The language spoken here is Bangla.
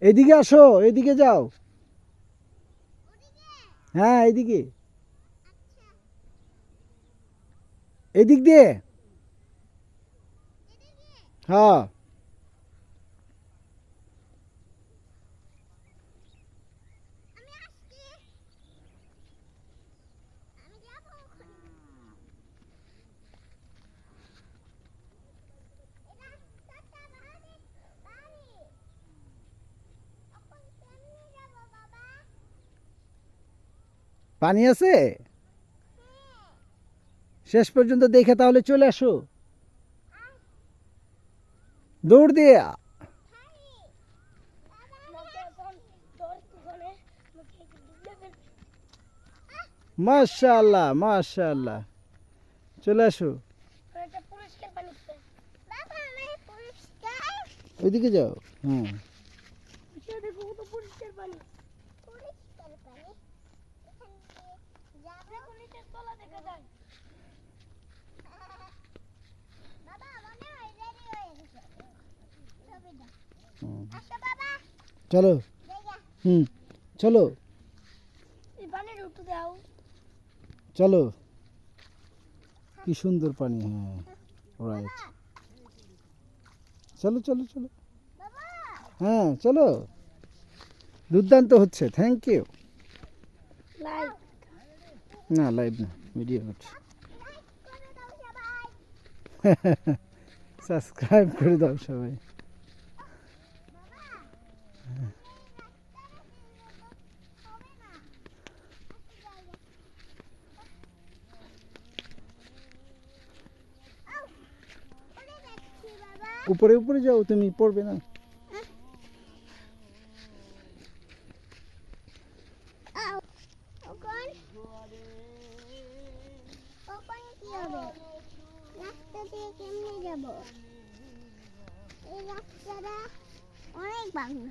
এদিকে আসো, এদিকে যাও। হ্যাঁ এদিকে, এদিক দিয়ে। হ্যাঁ পানি আছে শেষ পর্যন্ত দেখে তাহলে চলে আসো দৌড় দিয়ে। মাশাআল্লাহ মাশাআল্লাহ, চলে আসো। ওইদিকে যাও। হ্যাঁ চলো। হুম চলো চলো, কি সুন্দর পানি। হ্যাঁ রাইট, চলো চলো চলো। হ্যাঁ চলো, দুর্দান্ত হচ্ছে। Thank you. না লাইভ না, ভিডিও হচ্ছে। সাবস্ক্রাইব করে দাও সবাই। উপরে উপরে যাও, তুমি পড়বে না। অনেক বাংলা